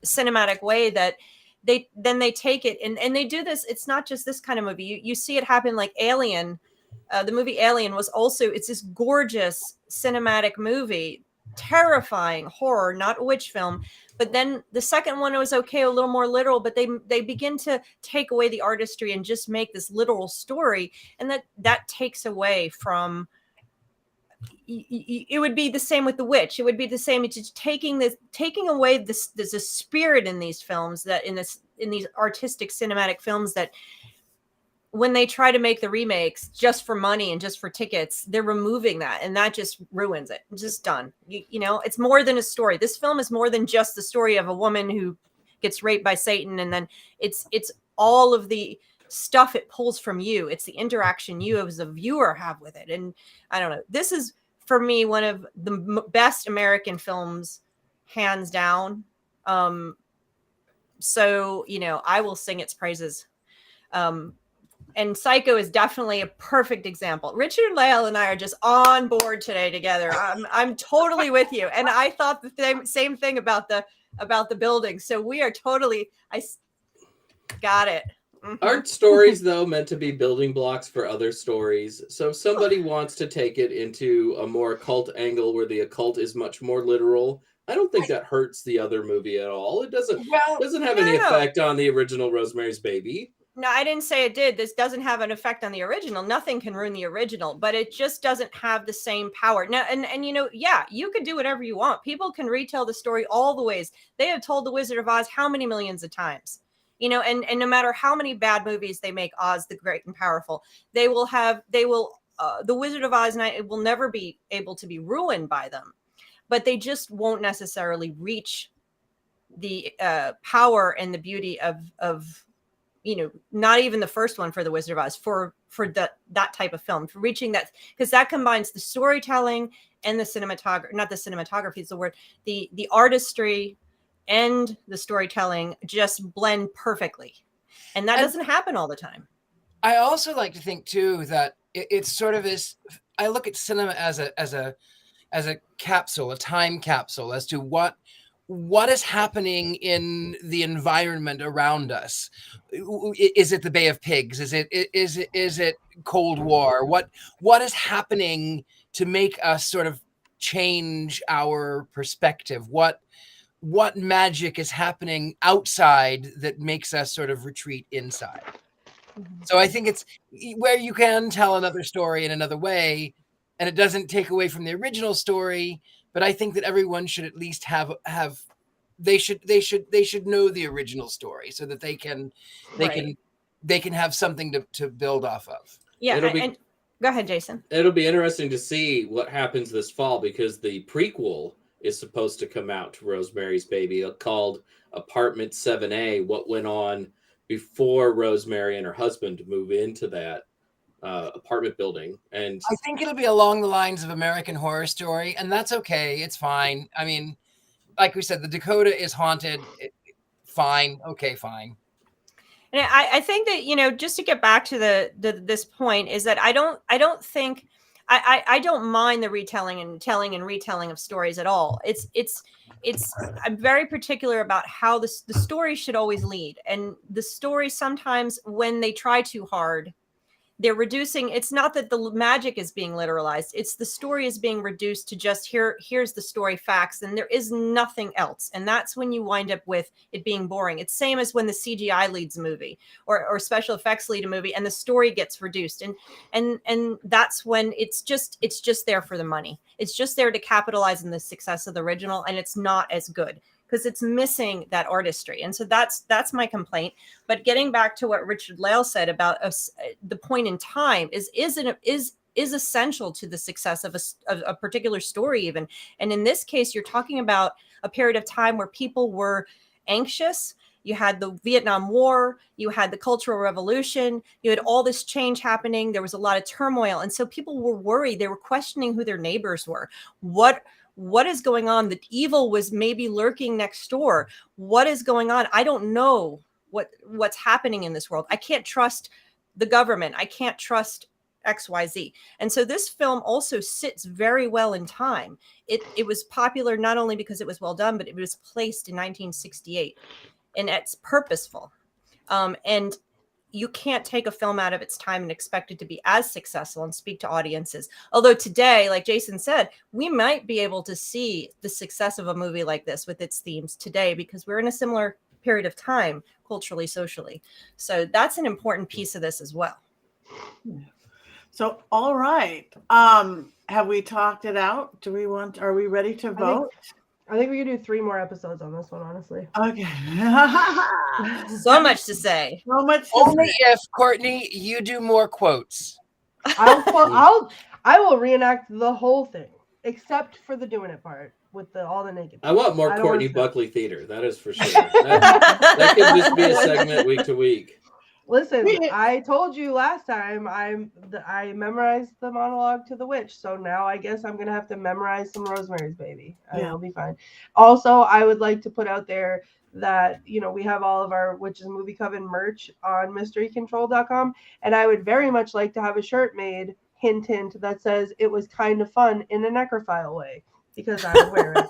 cinematic way that they take it and they do this. It's not just this kind of movie. You see it happen, like Alien. The movie Alien was also, it's this gorgeous cinematic movie, terrifying horror, not a witch film. But then the second one was okay, a little more literal, but they begin to take away the artistry and just make this literal story, and that takes away from. It would be the same with The Witch. It would be the same. It's just taking away this. There's a spirit in these films, that in these artistic cinematic films, that when they try to make the remakes just for money and just for tickets, they're removing that, and that just ruins it. It's just done. It's more than a story. This film is more than just the story of a woman who gets raped by Satan, and then it's all of the stuff it pulls from you. It's the interaction you as a viewer have with it. And I don't know, this is for me one of the best American films, hands down. So I will sing its praises. And Psycho is definitely a perfect example. Richard-Lael and I are just on board today together. I'm totally with you. And I thought the same thing about the building. So we are totally, I got it. Aren't stories, though, meant to be building blocks for other stories? So if somebody wants to take it into a more occult angle where the occult is much more literal, I don't think that hurts the other movie at all. It doesn't have any effect on the original Rosemary's Baby. No, I didn't say it did. This doesn't have an effect on the original. Nothing can ruin the original, but it just doesn't have the same power. Now, and you could do whatever you want. People can retell the story all the ways. They have told The Wizard of Oz how many millions of times. And no matter how many bad movies they make Oz the Great and Powerful, the Wizard of Oz night will never be able to be ruined by them, but they just won't necessarily reach the power and the beauty of not even the first one for the Wizard of Oz, for that type of film, for reaching that, because that combines the storytelling and the cinematography, not the cinematography is the word, the artistry and the storytelling just blend perfectly. And that doesn't happen all the time. I also like to think too that it's sort of I look at cinema as a capsule, a time capsule as to what is happening in the environment around us. Is it the Bay of Pigs? Is it Cold War? What is happening to make us sort of change our perspective? What magic is happening outside that makes us sort of retreat inside? Mm-hmm. So I think it's where you can tell another story in another way, and it doesn't take away from the original story. But I think that everyone should at least they should know the original story so that they can have something to build off of. Yeah. And go ahead, Jason. It'll be interesting to see what happens this fall, because the prequel is supposed to come out to Rosemary's Baby, called Apartment 7A, what went on before Rosemary and her husband move into that apartment building. And I think it'll be along the lines of American Horror Story, and that's okay. It's fine. I mean, like we said, the Dakota is haunted. Fine. Okay, fine. And I think that, just to get back to this point, is that I don't think I don't mind the retelling and telling and retelling of stories at all. I'm very particular about how the story should always lead. And the story, sometimes when they try too hard, they're reducing. It's not that the magic is being literalized. It's the story is being reduced to just here's the story facts, and there is nothing else. And that's when you wind up with it being boring. It's same as when the CGI leads a movie or special effects lead a movie and the story gets reduced. And that's when it's just there for the money. It's just there to capitalize on the success of the original, and it's not as good. because it's missing that artistry. And so that's my complaint. But getting back to what Richard-Lael said about the point in time is essential to the success of a particular story even. And in this case, you're talking about a period of time where people were anxious. You had the Vietnam War, you had the Cultural Revolution, you had all this change happening. There was a lot of turmoil. And so people were worried. They were questioning who their neighbors were. What is going on? The evil was maybe lurking next door. What is going on? I don't know what's happening in this world. I can't trust the government. I can't trust XYZ. And so this film also sits very well in time. It was popular not only because it was well done, but it was placed in 1968. And it's purposeful. And you can't take a film out of its time and expect it to be as successful and speak to audiences. Although today, like Jason said, we might be able to see the success of a movie like this with its themes today because we're in a similar period of time, culturally, socially. So that's an important piece of this as well. So, all right. Have we talked it out? Are we ready to vote? I think we could do 3 more episodes on this one, honestly. Okay. So much to say. So much. Only if, Courtney, you do more quotes. I will reenact the whole thing, except for the doing it part with all the naked. I want more Courtney Buckley theater. That is for sure. That could just be a segment week to week. Listen, I told you last time I memorized the monologue to the witch, so now I guess I'm gonna have to memorize some Rosemary's Baby. It'll be fine. Also, I would like to put out there that we have all of our Witches Movie Coven merch on mysterycontrol.com, and I would very much like to have a shirt made, hint hint, that says it was kind of fun in a necrophile way, because I would wear it.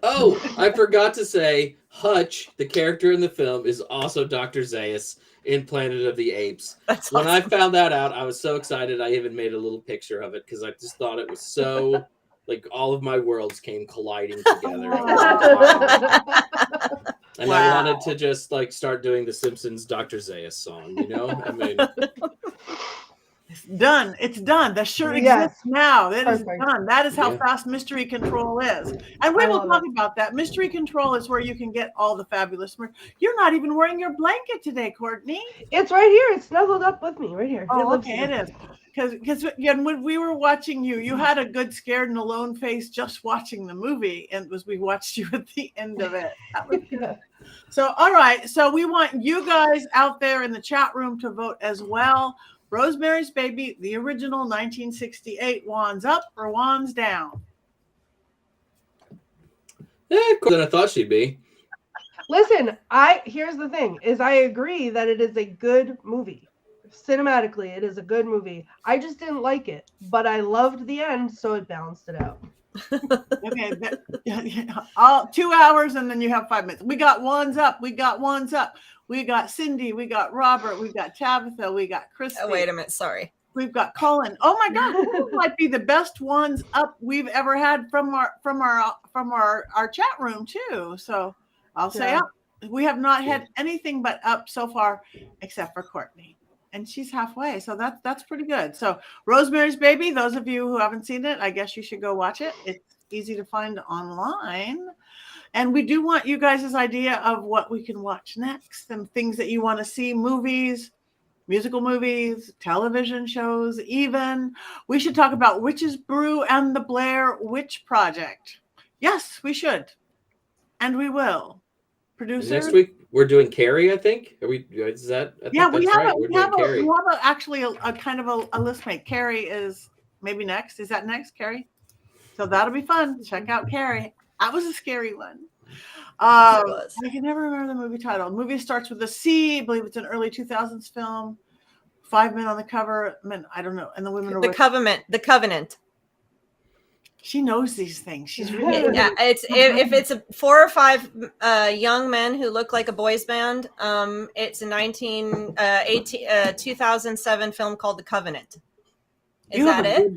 Oh, I forgot to say, Hutch, the character in the film, is also Dr. Zaius in Planet of the Apes. That's when awesome. I found that out, I was so excited. I even made a little picture of it because I just thought it was so like all of my worlds came colliding together. And I wanted to just like start doing the Simpsons Dr. Zaius song, I mean, it's done. It's done. The shirt exists now. It is done. That is how fast Mystery Control is. And we will talk about that. Mystery Control is where you can get all the fabulous merch. You're not even wearing your blanket today, Courtney. It's right here. It's snuggled up with me right here. Oh, okay, it is. Because when we were watching you had a good scared and alone face just watching the movie, and we watched you at the end of it. That was good. So, all right. So we want you guys out there in the chat room to vote as well. Rosemary's Baby, the original 1968, wands up or wands down? Cooler than I thought she'd be. Listen, here's the thing, is I agree that it is a good movie. Cinematically, it is a good movie. I just didn't like it, but I loved the end, so it balanced it out. Okay, 2 hours and then you have 5 minutes. We got wands up. We got Cindy, we got Robert, we got Tabitha, we got Christy. Oh, wait a minute, sorry. We've got Colin. Oh my God, this might be the best ones up we've ever had from our chat room too. So I'll say up. We have not had anything but up so far, except for Courtney, and she's halfway. So that's pretty good. So Rosemary's Baby. Those of you who haven't seen it, I guess you should go watch it. It's easy to find online. And we do want you guys' idea of what we can watch next and things that you want to see, movies, musical movies, television shows, even. We should talk about Witch's Brew and the Blair Witch Project. Yes, we should. And we will. Producer? Next week, we're doing Carrie, I think. Is that? I think we that's have, right. we have actually a kind of a list mate. Carrie is maybe next. Is that next, Carrie? So that'll be fun. Check out Carrie. That was a scary one. I can never remember the movie title. The movie starts with a C. I believe it's an early 2000s film. 5 men on the cover. Men, I don't know. And the women are The Covenant. She knows these things. She's really yeah. If it's 4 or 5 young men who look like a boys band. It's a 2007 film called The Covenant. Is that it?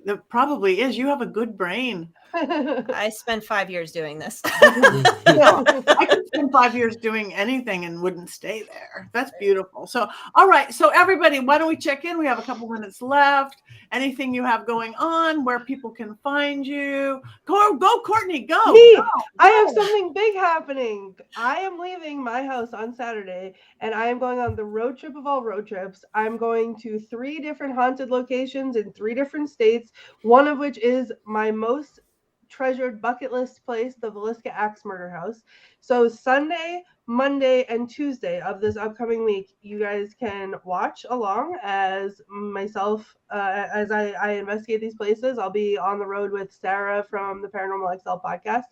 It probably is. You have a good brain. I spent 5 years doing this. Yeah, I could spend 5 years doing anything and wouldn't stay there. That's beautiful. So, all right. So, everybody, why don't we check in? We have a couple minutes left. Anything you have going on, where people can find you? Go, Courtney, go. Me, Go. I have something big happening. I am leaving my house on Saturday, and I am going on the road trip of all road trips. I'm going to 3 different haunted locations in 3 different states, one of which is my most treasured bucket list place, the Villisca Axe Murder House. So Sunday, Monday, and Tuesday of this upcoming week, you guys can watch along as myself, as I investigate these places. I'll be on the road with Sarah from the Paranormal XL podcast,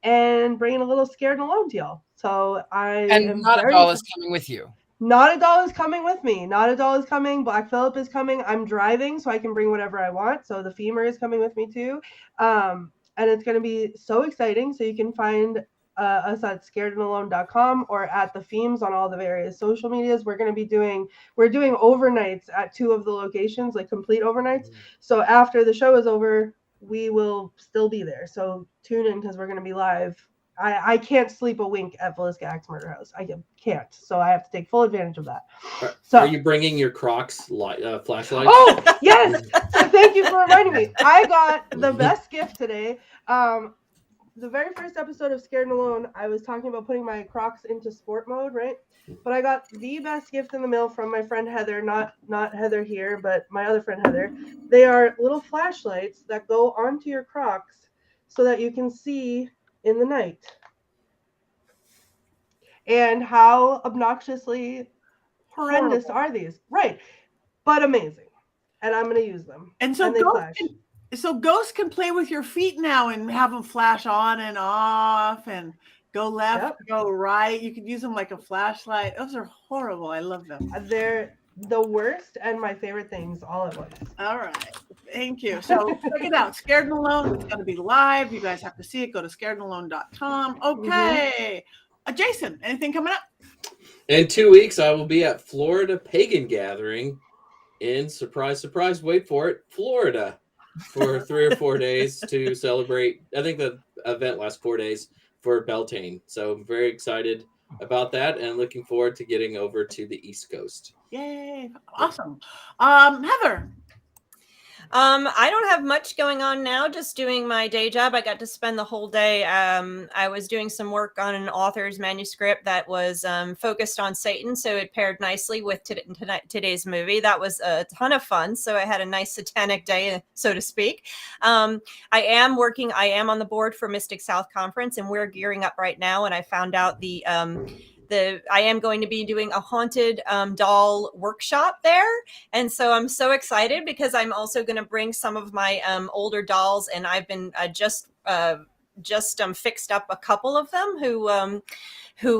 and bringing a little Scared and Alone to y'all. So And not a doll is coming with you. Not a doll is coming with me. Not a doll is coming. Black Phillip is coming. I'm driving, so I can bring whatever I want. So the femur is coming with me too. And it's going to be so exciting. So you can find us at scaredandalone.com or at the Femes on all the various social medias. We're doing overnights at 2 of the locations, like complete overnights. So after the show is over, we will still be there. So tune in, because we're going to be live. I can't sleep a wink at Villisca Axe Murder House. I can't. So I have to take full advantage of that. Are you bringing your Crocs flashlight? Oh, yes. So thank you for reminding me. I got the best gift today. The very first episode of Scared and Alone, I was talking about putting my Crocs into sport mode, right? But I got the best gift in the mail from my friend Heather, not Heather here, but my other friend Heather. They are little flashlights that go onto your Crocs so that you can see in the night. And how obnoxiously horrendous are these? Right. But amazing. And I'm going to use them. And so ghosts can play with your feet now and have them flash on and off and go left, go right. You could use them like a flashlight. Those are horrible. I love them. They're the worst and my favorite things all at once. All right. Thank you. So check it out. Scared and Alone. It's going to be live. You guys have to see it. Go to scaredandalone.com. Okay. Jason, anything coming up? In 2 weeks, I will be at Florida Pagan Gathering in, surprise, surprise, wait for it, Florida, for 3 or 4 days to celebrate. I think the event lasts 4 days for Beltane. So I'm very excited about that and looking forward to getting over to the East Coast. Yay. Awesome. Heather. I don't have much going on now, just doing my day job. I got to spend the whole day. I was doing some work on an author's manuscript that was focused on Satan, so it paired nicely with today's movie. That was a ton of fun, so I had a nice satanic day, so to speak. I am on the board for Mystic South Conference, and we're gearing up right now, and I found out I am going to be doing a haunted doll workshop there. And so I'm so excited because I'm also going to bring some of my older dolls, and I've been just fixed up a couple of them who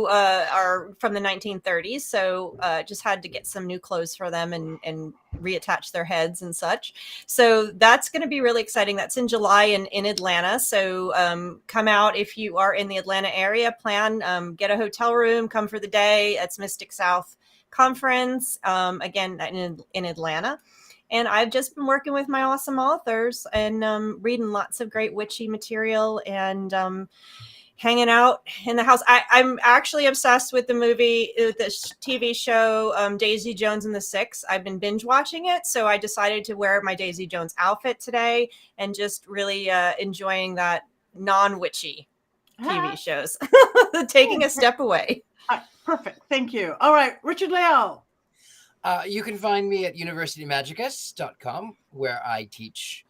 are from the 1930s. So just had to get some new clothes for them and reattach their heads and such. So that's going to be really exciting. That's in July in Atlanta. So come out if you are in the Atlanta area, get a hotel room, come for the day. It's Mystic South Conference, again, in Atlanta. And I've just been working with my awesome authors and reading lots of great witchy material and hanging out in the house. I'm actually obsessed with the TV show, Daisy Jones and the Six. I've been binge watching it. So I decided to wear my Daisy Jones outfit today and just really enjoying that non-witchy TV shows, taking a step away. Perfect. Thank you. All right. Richard-Lael. You can find me at universitymagicus.com, where I teach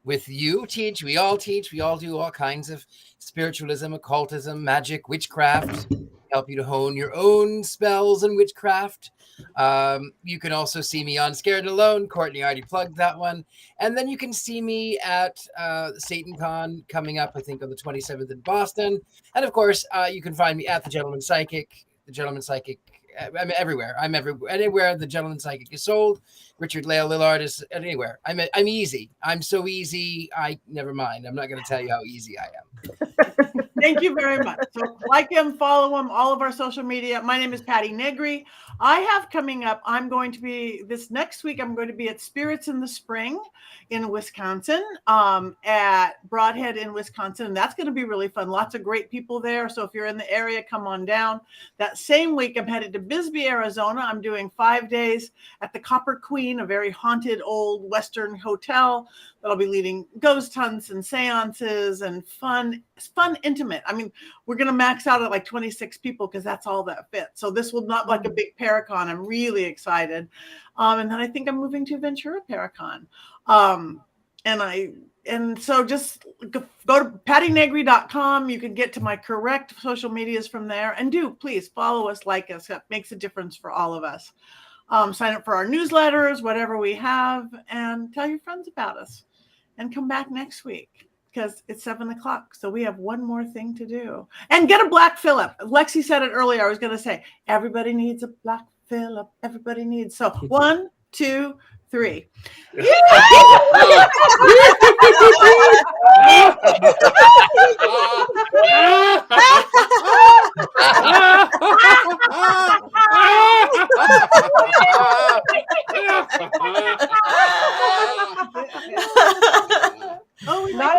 with you. We all do all kinds of spiritualism, occultism, magic, witchcraft, help you to hone your own spells and witchcraft. You can also see me on Scared and Alone. Courtney already plugged that one. And then you can see me at SatanCon coming up, I think, on the 27th in Boston. And of course, you can find me at The Gentleman Psychic. I'm everywhere. I'm everywhere. Anywhere The Gentleman Psychic is sold. Richard-Lael Lillard is anywhere. I'm easy. I'm so easy. Never mind. I'm not going to tell you how easy I am. Thank you very much. So like him, follow him, all of our social media. My name is Patti Negri. I have coming up, I'm going to be, this next week, I'm going to be at Spirits in the Spring in Wisconsin, at Broadhead in Wisconsin. And that's going to be really fun. Lots of great people there. So if you're in the area, come on down. That same week, I'm headed to Bisbee, Arizona. I'm doing 5 days at the Copper Queen, a very haunted old Western hotel that'll be leading ghost hunts and seances and fun, intimate. I mean, we're going to max out at like 26 people because that's all that fits. So this will not like a big Paracon. I'm really excited. And then I think I'm moving to Ventura Paracon. And so just go to pattinegri.com. You can get to my correct social medias from there. And please follow us, like us. That makes a difference for all of us. Sign up for our newsletters, whatever we have, and tell your friends about us. And come back next week because it's 7:00. So we have one more thing to do. And get a Black Phillip. Lexi said it earlier. I was going to say, everybody needs a Black Phillip. Everybody needs. So 1, 2, 3.